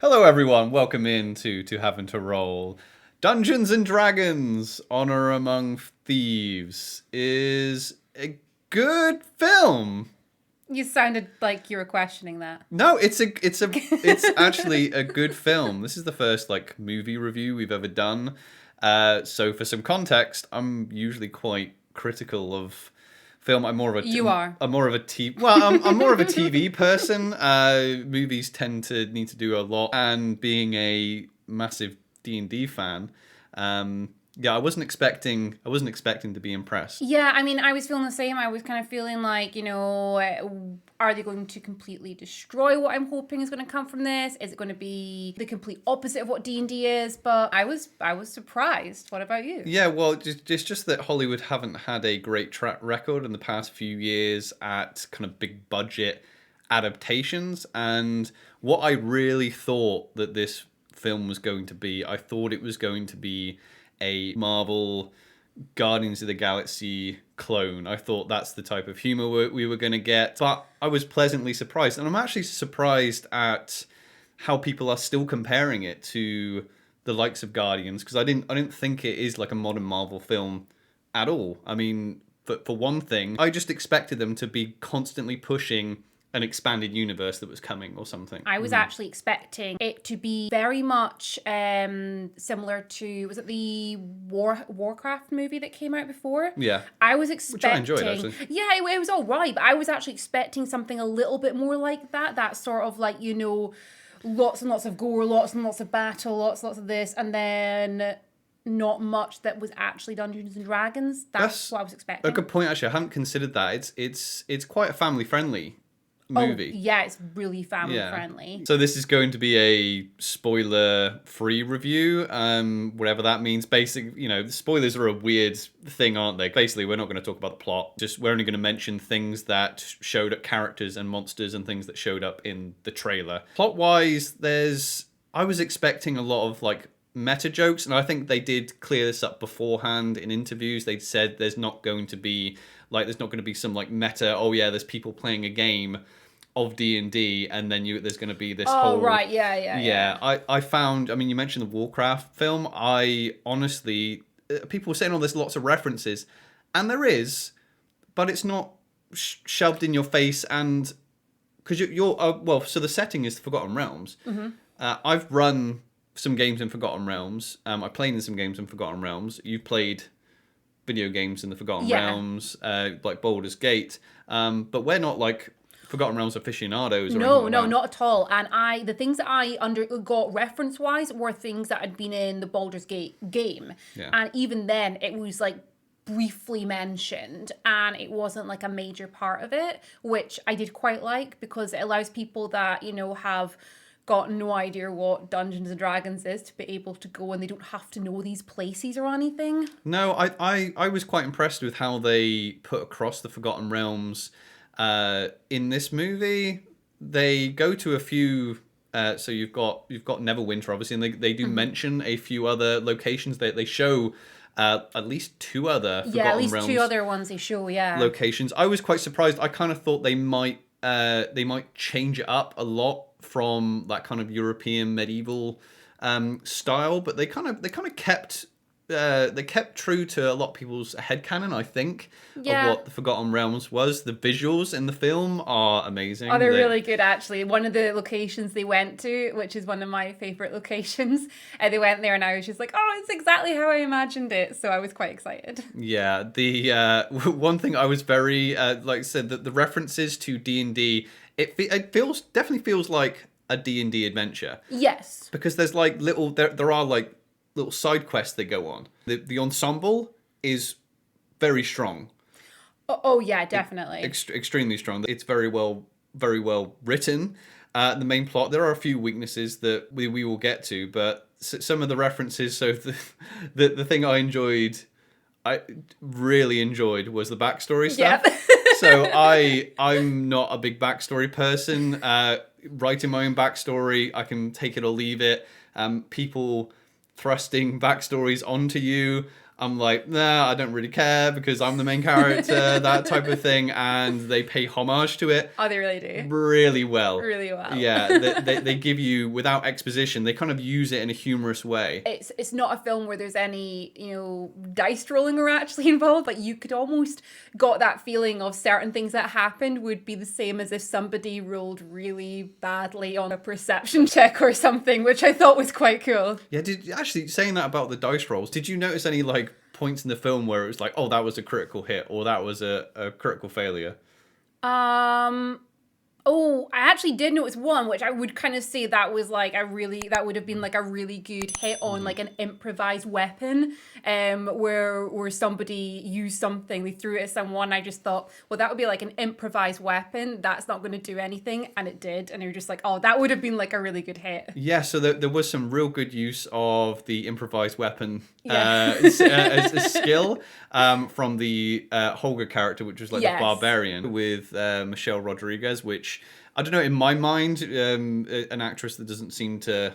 Hello, everyone. Welcome in to Having to Roll. Dungeons and Dragons: Honor Among Thieves is a good film. You sounded like you were questioning that. No, it's actually a good film. This is the first movie review we've ever done. So for some context, I'm usually quite critical of film. You are. I'm more of a TV. Well, I'm more of a TV person. Movies tend to need to do a lot, and being a massive D&D fan, yeah, I wasn't expecting to be impressed. Yeah, I mean, I was feeling the same. I was kind of feeling like, are they going to completely destroy what I'm hoping is going to come from this? Is it going to be the complete opposite of what D&D is? But I was surprised. What about you? Yeah, well, it's just that Hollywood haven't had a great track record in the past few years at kind of big budget adaptations. And what I really thought that this film was going to be, I thought it was going to be a Marvel Guardians of the Galaxy clone. I thought that's the type of humor we were going to get. But I was pleasantly surprised. And I'm actually surprised at how people are still comparing it to the likes of Guardians, because I didn't think it is like a modern Marvel film at all. I mean, for one thing, I just expected them to be constantly pushing an expanded universe that was coming or something. I was actually expecting it to be very much similar to, was it the Warcraft movie that came out before? Yeah. I was Which I expecting. enjoyed, actually. Yeah, it was all right, but I was actually expecting something a little bit more like that. That sort of like, lots and lots of gore, lots and lots of battle, lots and lots of this, and then not much that was actually Dungeons and Dragons. That's what I was expecting. A good point, actually. I haven't considered that. It's quite a family friendly movie. Oh, yeah, it's really family friendly. So this is going to be a spoiler-free review, whatever that means. Spoilers are a weird thing, aren't they? Basically, we're not going to talk about the plot. We're only going to mention things that showed up, characters and monsters and things that showed up in the trailer. Plot-wise, I was expecting a lot of meta jokes, and I think they did clear this up beforehand in interviews. They'd said there's not going to be some meta, oh yeah, there's people playing a game of D&D, and then there's going to be this whole... Oh, right, yeah. I found, I mean, you mentioned the Warcraft film. I honestly, people were saying all there's lots of references, and there is, but it's not shoved in your face, and because so the setting is Forgotten Realms. Mm-hmm. I've run some games in Forgotten Realms. I played in some games in Forgotten Realms. You've played video games in the Forgotten Realms, like Baldur's Gate, but we're not Forgotten Realms aficionados. No, not at all. And the things that I got reference wise were things that had been in the Baldur's Gate game, and even then it was briefly mentioned, and it wasn't a major part of it, which I did quite like, because it allows people that have got no idea what Dungeons and Dragons is to be able to go, and they don't have to know these places or anything. No, I was quite impressed with how they put across the Forgotten Realms in this movie. They go to a few. So you've got Neverwinter, obviously, and they do mention a few other locations. They show at least two other Forgotten Realms two other ones they show. Yeah, locations. I was quite surprised. I kind of thought they might change it up a lot from that kind of European medieval style, but they kind of kept true to a lot of people's headcanon, I think, of what the Forgotten Realms was. The visuals in the film are amazing. Oh, they're really good, actually. One of the locations they went to, which is one of my favourite locations, they went there and I was just like, oh, it's exactly how I imagined it. So I was quite excited. Yeah, the one thing I was very, like I said, that the references to D&D, it definitely feels like a D&D adventure. Yes. Because there's there are little side quests that go on. The ensemble is very strong. Oh yeah, definitely. Extremely strong. It's very well written. The main plot, there are a few weaknesses that we will get to, but some of the references. So the thing I really enjoyed was the backstory stuff. Yep. So I'm not a big backstory person. Writing my own backstory, I can take it or leave it. People thrusting backstories onto you, I'm like, nah, I don't really care because I'm the main character, that type of thing. And they pay homage to it. Oh, they really do. Really well. Really well. Yeah, they give you, without exposition, they kind of use it in a humorous way. It's not a film where there's any, dice rolling are actually involved, but you could almost got that feeling of certain things that happened would be the same as if somebody rolled really badly on a perception check or something, which I thought was quite cool. Yeah, actually, saying that about the dice rolls, did you notice any, like, points in the film where it was like, oh, that was a critical hit, or that was a critical failure? Oh, I actually did notice one, which I would kind of say that was like that would have been like a really good hit on like an improvised weapon, where somebody used something, they threw it at someone. I just thought, well, that would be like an improvised weapon. That's not going to do anything, and it did. And you're just like, oh, that would have been like a really good hit. Yeah, so there was some real good use of the improvised weapon as skill from the Holger character, which was like the barbarian with Michelle Rodriguez, which I don't know, in my mind, an actress that doesn't seem to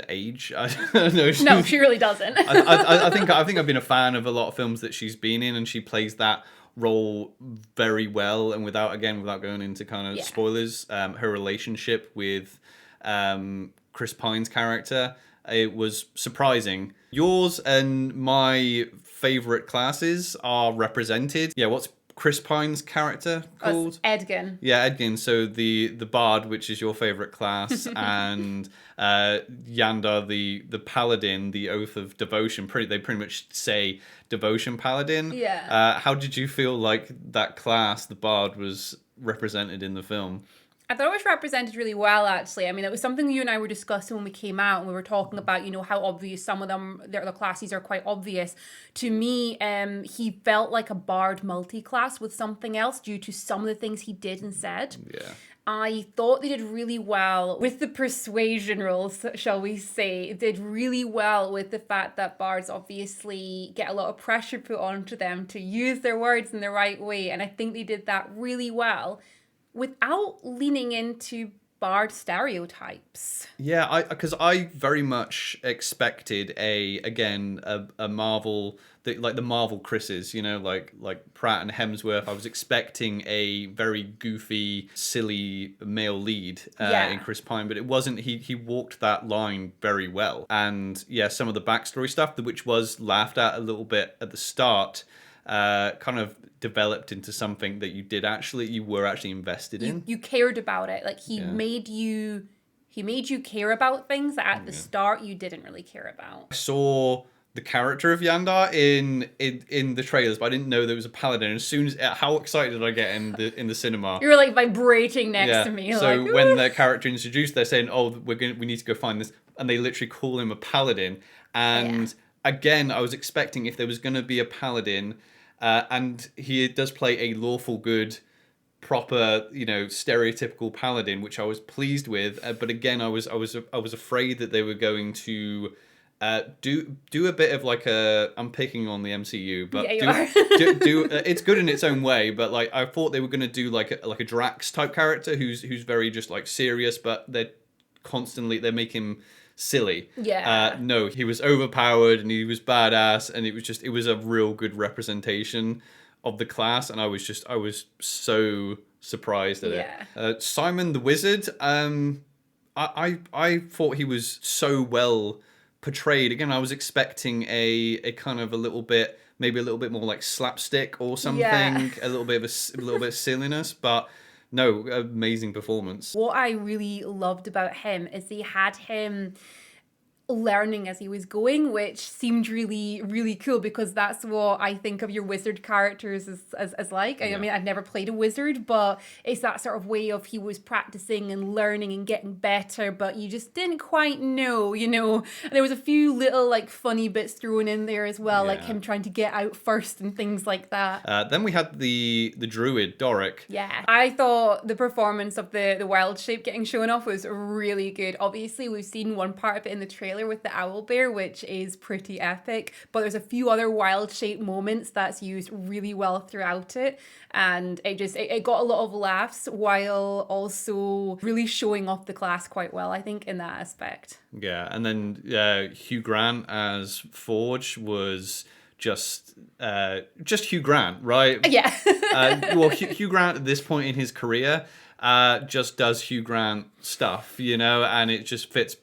age. I don't know. No, she really doesn't. I think I've been a fan of a lot of films that she's been in, and she plays that role very well. And without going into kind of spoilers, her relationship with Chris Pine's character, it was surprising. Yours and my favorite classes are represented. Yeah, what's Chris Pine's character called? Edgin. Yeah, Edgin. So the bard, which is your favorite class, and Yandar, the paladin, the oath of devotion. They pretty much say devotion paladin. Yeah. How did you feel like that class, the bard, was represented in the film? I thought it was represented really well, actually. I mean, it was something you and I were discussing when we came out, and we were talking about, how obvious some of them, the classes are quite obvious. To me, he felt like a bard multi-class with something else due to some of the things he did and said. Yeah. I thought they did really well with the persuasion rolls, shall we say. It did really well with the fact that bards obviously get a lot of pressure put onto them to use their words in the right way. And I think they did that really well, without leaning into bard stereotypes. Yeah, because I very much expected a Marvel, like the Marvel Chris's, like Pratt and Hemsworth. I was expecting a very goofy, silly male lead in Chris Pine, but it wasn't. He walked that line very well, and yeah, some of the backstory stuff, which was laughed at a little bit at the start, kind of developed into something that you were actually invested in. You cared about it. Like he made you care about things that at the start you didn't really care about. I saw the character of Yandar in the trailers, but I didn't know there was a paladin. As soon as how excited did I get in the cinema? You were like vibrating next to me. So like, when the character introduced, they're saying, "Oh, we need to go find this," and they literally call him a paladin. And again, I was expecting if there was going to be a paladin. And he does play a lawful good, proper, stereotypical paladin, which I was pleased with. But again, I was afraid that they were going to do a bit of like I'm picking on the MCU, but it's good in its own way. But like I thought they were going to do like a Drax type character who's very just like serious, but they make him silly. Yeah. No, he was overpowered and he was badass, and it was a real good representation of the class, and I was so surprised at it. Simon the Wizard, I thought he was so well portrayed. Again, I was expecting a kind of maybe a little bit more like slapstick or something, a little bit of silliness, but no, amazing performance. What I really loved about him is they had him learning as he was going, which seemed really, really cool, because that's what I think of your wizard characters as like. I mean, I've never played a wizard, but it's that sort of way of he was practicing and learning and getting better, but you just didn't quite know, And there was a few little like funny bits thrown in there as well, like him trying to get out first and things like that. Then we had the druid, Doric. Yeah. I thought the performance of the wild shape getting shown off was really good. Obviously, we've seen one part of it in the trailer with the owl bear, which is pretty epic, but there's a few other wild shape moments that's used really well throughout it, and it got a lot of laughs while also really showing off the class quite well, I think, in that aspect. Yeah, and then Hugh Grant as Forge was just Hugh Grant, right? Yeah. Well, Hugh Grant at this point in his career just does Hugh Grant stuff, and it just fits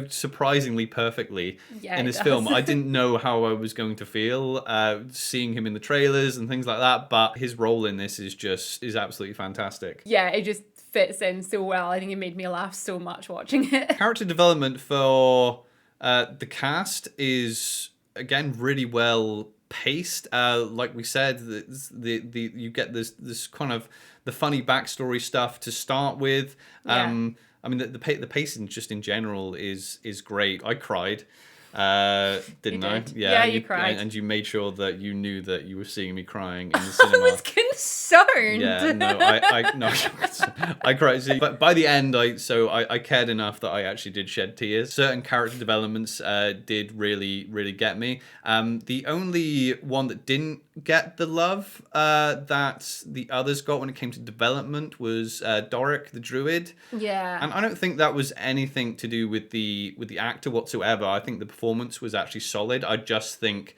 surprisingly perfectly in this film. I didn't know how I was going to feel seeing him in the trailers and things like that, but his role in this is absolutely fantastic. Yeah, it just fits in so well. I think it made me laugh so much watching it. Character development for the cast is again really well paced. Like we said, the you get this kind of the funny backstory stuff to start with. Yeah. I mean, the pacing just in general is great. I cried, didn't I? Yeah, you cried. And you made sure that you knew that you were seeing me crying in the cinema. I was concerned. Yeah, no, I cried. See, but by the end, I cared enough that I actually did shed tears. Certain character developments did really get me. The only one that didn't get the love that the others got when it came to development was Doric the druid. Yeah. And I don't think that was anything to do with the actor whatsoever. I think the performance was actually solid. I just think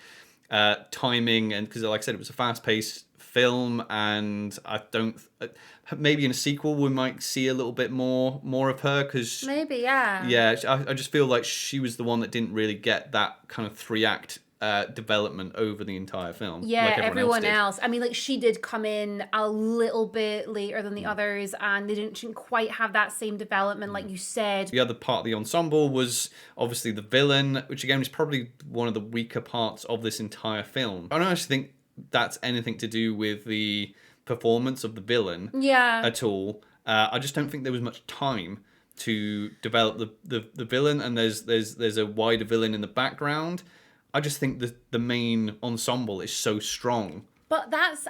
timing, and because like I said, it was a fast-paced film, and I don't maybe in a sequel we might see a little bit more of her, because maybe I just feel like she was the one that didn't really get that kind of 3-act development over the entire film. Yeah, like everyone else. I mean, like, she did come in a little bit later than the others, and they didn't quite have that same development, like you said. The other part of the ensemble was obviously the villain, which again is probably one of the weaker parts of this entire film. I don't actually think that's anything to do with the performance of the villain at all. I just don't think there was much time to develop the villain, and there's a wider villain in the background. I just think the main ensemble is so strong. But that's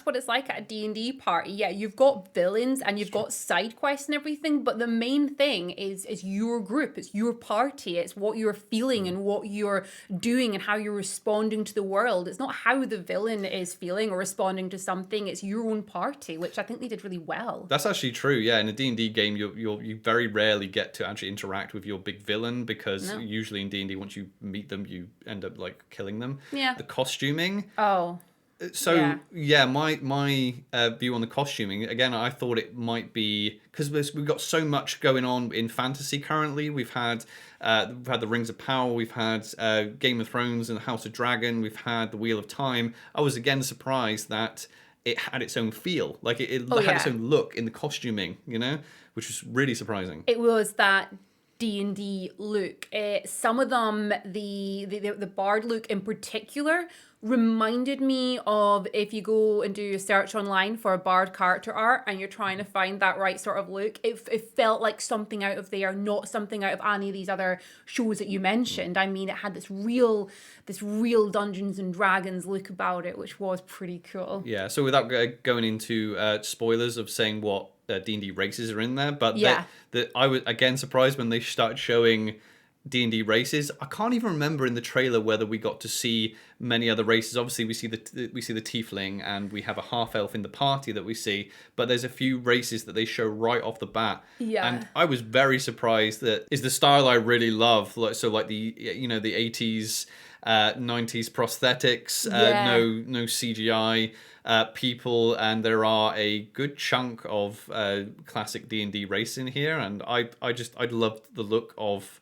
what it's like at a D&D party. Yeah, you've got villains and you've got side quests and everything, but the main thing is your group, it's your party, it's what you're feeling and what you're doing and how you're responding to the world. It's not how the villain is feeling or responding to something, it's your own party, which I think they did really well. That's actually true, yeah. In a D&D game, you very rarely get to actually interact with your big villain, because usually in D&D, once you meet them, you end up like killing them. Yeah. The costuming. Oh. So my view on the costuming, again, I thought it might be because we've got so much going on in fantasy currently. We've had the Rings of Power, we've had Game of Thrones and House of Dragon, we've had the Wheel of Time. I was again surprised that it had its own feel, like it had its own look in the costuming, which was really surprising. It was that D&D look. Some of them, the bard look in particular, reminded me of if you go and do a search online for a bard character art and you're trying to find that right sort of look. It felt like something out of there, not something out of any of these other shows that you mentioned. I mean, it had this real Dungeons and Dragons look about it, which was pretty cool. Yeah. So without going into spoilers of saying what D&D races are in there, but I was again surprised when they started showing D&D races. I can't even remember in the trailer whether we got to see many other races. Obviously, we see the tiefling, and we have a half elf in the party that we see. But there's a few races that they show right off the bat. Yeah. And I was very surprised. That is the style I really love. Like the 80s, 90s prosthetics, no CGI. People, and there are a good chunk of classic D&D race in here, and I loved the look of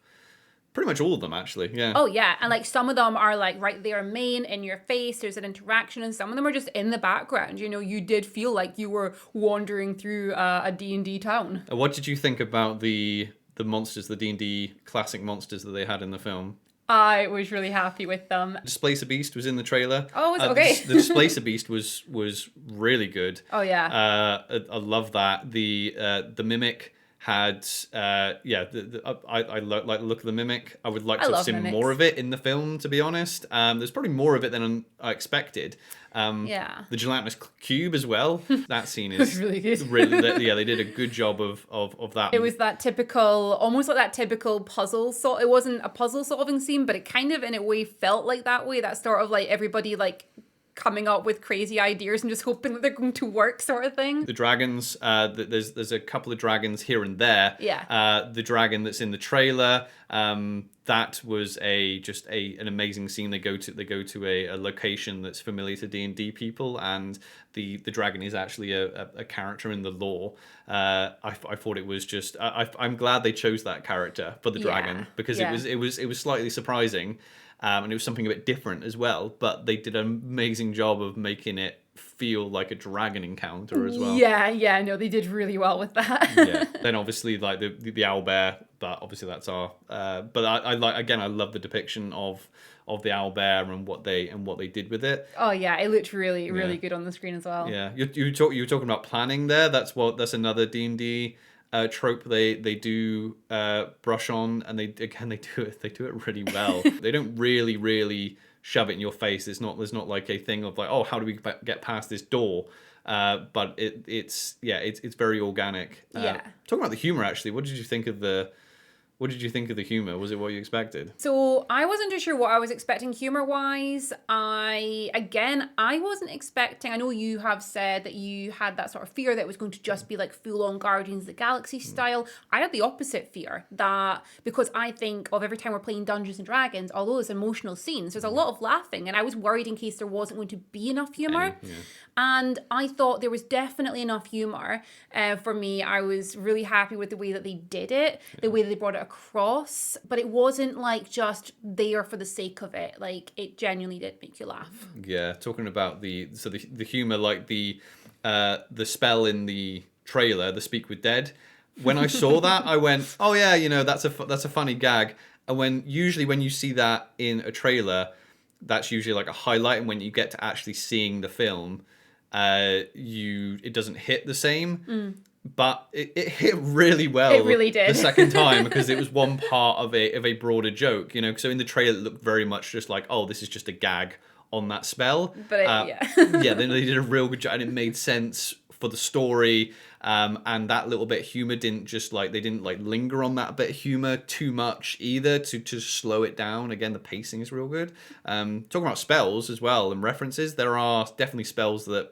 pretty much all of them, actually. Yeah. Oh yeah, and like some of them are like right there main in your face, there's an interaction, and some of them are just in the background. You did feel like you were wandering through a D&D town. What did you think about the monsters, the D&D classic monsters that they had in the film? I was really happy with them. Displacer Beast was in the trailer. Oh, it's okay. The Displacer Beast was really good. Oh yeah. I love that. The Mimic had I like the look of the Mimic. I would like to have seen more of it in the film, to be honest. There's probably more of it than I expected. The gelatinous cube as well. That scene is really good. They did a good job of that. It was that typical, almost like that typical puzzle sort. It wasn't a puzzle solving scene, but it kind of in a way felt like that way. That sort of like everybody like coming up with crazy ideas and just hoping that they're going to work, sort of thing. The dragons, there's a couple of dragons here and there. Yeah. The dragon that's in the trailer, that was an amazing scene. They go to a location that's familiar to D&D people, and the dragon is actually a character in the lore. I thought it was just I'm glad they chose that character for the dragon, because it was slightly surprising. And it was something a bit different as well, but they did an amazing job of making it feel like a dragon encounter as well. Yeah, no, they did really well with that. Yeah. Then obviously like the owl bear, but obviously that's our. But I love the depiction of the owl bear and what they did with it. Oh yeah, it looked really good on the screen as well. Yeah, you were talking about planning there. That's another D&D trope they do brush on, and they do it really well. They don't really shove it in your face. There's not like a thing of like, oh, how do we get past this door? But it's very organic. Yeah. Talking about the humor, actually, what did you think of the humor? Was it what you expected? So I wasn't too sure what I was expecting humor-wise. I wasn't expecting... I know you have said that you had that sort of fear that it was going to just be like full-on Guardians of the Galaxy style. I had the opposite fear, that because I think of every time we're playing Dungeons & Dragons, all those emotional scenes, there's a lot of laughing, and I was worried in case there wasn't going to be enough humor. And I thought there was definitely enough humor for me. I was really happy with the way that they did it, the way that they brought it across, but it wasn't like just there for the sake of it. Like, it genuinely did make you laugh. Yeah, talking about the humor, like the spell in the trailer, the Speak with Dead. When I saw that, I went, oh yeah, that's a funny gag. And usually when you see that in a trailer, that's usually like a highlight, and when you get to actually seeing the film, it doesn't hit the same. But it hit really well. It really did. The second time, because it was one part of a broader joke, So in the trailer, it looked very much just like, oh, this is just a gag on that spell. But then they did a real good job, and it made sense for the story. And that little bit of humor didn't linger on that bit of humor too much either, to slow it down. Again, the pacing is real good. Talking about spells as well and references, there are definitely spells that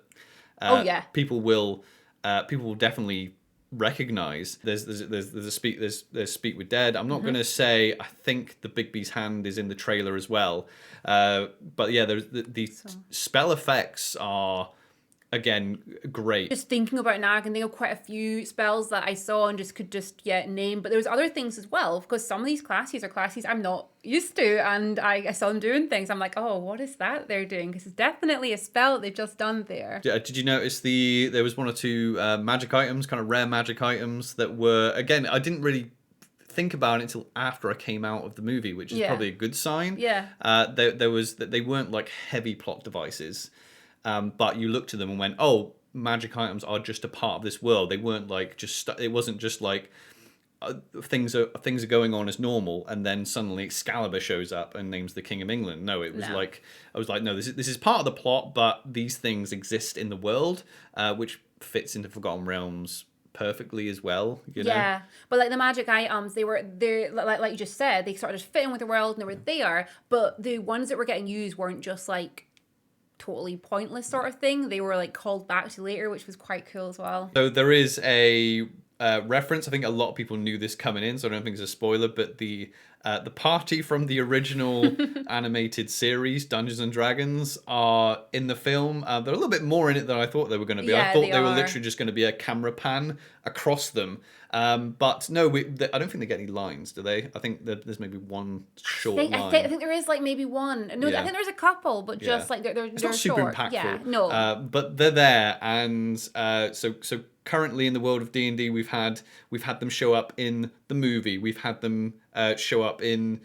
people will definitely recognize. There's Speak with Dead. I'm not going to say I think the Bigby's hand is in the trailer as well, but yeah, there's the spell effects are again great. Just thinking about now, I can think of quite a few spells that I saw and could name, but there was other things as well, because some of these classes are classes I'm not used to, and I saw them doing things. I'm like, oh, what is that they're doing? Because it's definitely a spell that they've just done there. Did you notice there was one or two magic items, kind of rare magic items that were, again, I didn't really think about it until after I came out of the movie, which is probably a good sign. Yeah. They weren't like heavy plot devices. But you looked at them and went, oh, magic items are just a part of this world. They weren't like it wasn't just like things are going on as normal, and then suddenly Excalibur shows up and names the King of England. No, it was like, I was like, no, this is part of the plot, but these things exist in the world, which fits into Forgotten Realms perfectly as well. Yeah, but like the magic items, they're like you just said, they sort of just fit in with the world and they were there. But the ones that were getting used weren't just like totally pointless sort of thing. They were like called back to later, which was quite cool as well. So there is a reference. I think a lot of people knew this coming in, so I don't think it's a spoiler, but the party from the original animated series Dungeons and Dragons are in the film. They're a little bit more in it than I thought they were going to be. Yeah, I thought they were literally just going to be a camera pan across them. But no, I don't think they get any lines, do they? I think there's maybe one short line. I think there is like maybe one. No, I think there's a couple, but just like they're it's not super short. impactful. Yeah, no. But they're there, and so currently in the world of D&D, we've had them show up in the movie. We've had them show up in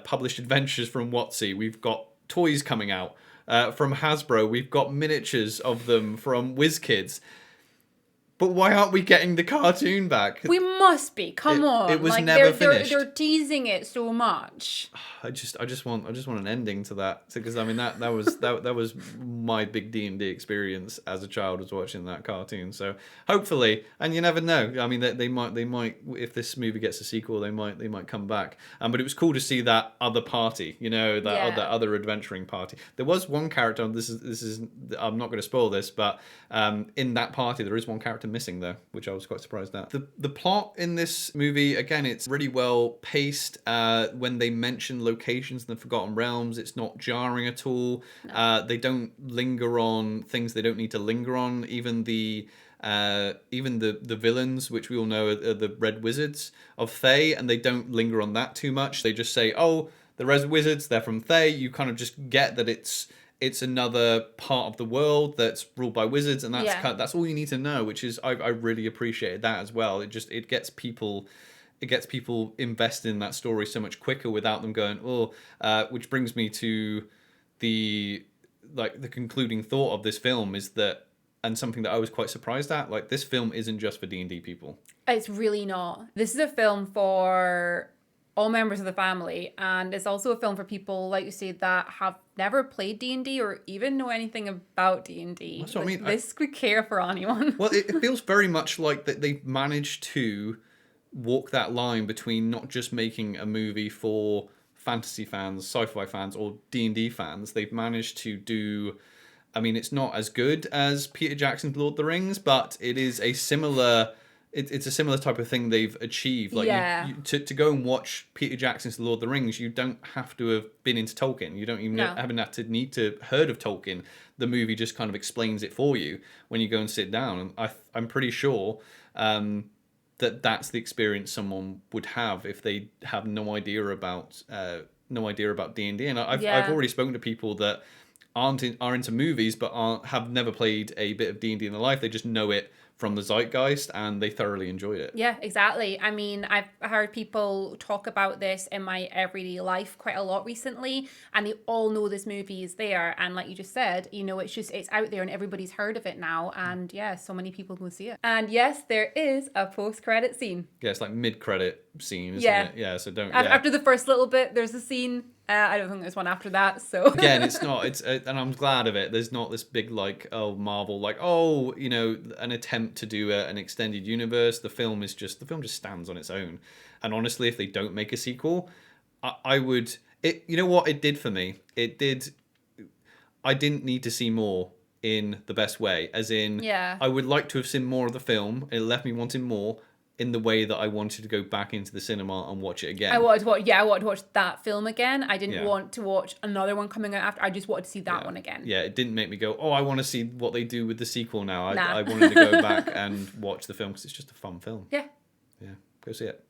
published adventures from WotC. We've got toys coming out from Hasbro. We've got miniatures of them from WizKids. But why aren't we getting the cartoon back? We must be. Come on. It was like, never finished. They're teasing it so much. I just want an ending to that, because I mean that was my big D&D experience as a child, was watching that cartoon. So hopefully, and you never know. I mean they might if this movie gets a sequel, they might come back. But it was cool to see that other party, that other adventuring party. There was one character. This is I'm not going to spoil this, but in that party there is one character missing though, which I was quite surprised at. The plot in this movie, again, it's really well paced. When they mention locations in the Forgotten Realms, it's not jarring at all. No. They don't linger on things they don't need to linger on. Even the villains, which we all know are the Red Wizards of Thay, and they don't linger on that too much. They just say, oh, the Red Wizards, they're from Thay. You kind of just get that it's another part of the world that's ruled by wizards, and that's all you need to know, which is I really appreciated that as well. It gets people invested in that story so much quicker without them going, which brings me to the concluding thought of this film is that, and something that I was quite surprised at, like, this film isn't just for D&D people. It's really not. This is a film for all members of the family, and it's also a film for people, like you said, that have never played D&D or even know anything about D&D. That's what I mean. This could care for anyone. Well, it feels very much like that they've managed to walk that line between not just making a movie for fantasy fans, sci-fi fans, or D&D fans. They've managed to do, I mean, it's not as good as Peter Jackson's Lord of the Rings, but it is a similar... It's a similar type of thing they've achieved. Like, to go and watch Peter Jackson's Lord of the Rings, you don't have to have been into Tolkien. You don't even need to heard of Tolkien. The movie just kind of explains it for you when you go and sit down. And I'm pretty sure that's the experience someone would have if they have no idea about D&D. And I've already spoken to people that are into movies but have never played a bit of D&D in their life. They just know it from the zeitgeist, and they thoroughly enjoyed it. Yeah, exactly. I mean, I've heard people talk about this in my everyday life quite a lot recently, and they all know this movie is there. And like you just said, it's out there and everybody's heard of it now. And so many people go see it. And yes, there is a post-credit scene. Yeah, it's like mid-credit scene, isn't it? Yeah, so don't... After the first little bit, there's a scene. I don't think there's one after that, so... Again, it's not... and I'm glad of it. There's not this big, Marvel, an attempt to do an extended universe. The film just stands on its own. And honestly, if they don't make a sequel, I would... You know what it did for me? I didn't need to see more in the best way. As in, I would like to have seen more of the film. It left me wanting more, in the way that I wanted to go back into the cinema and watch it again. I wanted to watch that film again. I didn't want to watch another one coming out after. I just wanted to see that one again. Yeah, it didn't make me go, I want to see what they do with the sequel now. I wanted to go back and watch the film because it's just a fun film. Yeah. Yeah, go see it.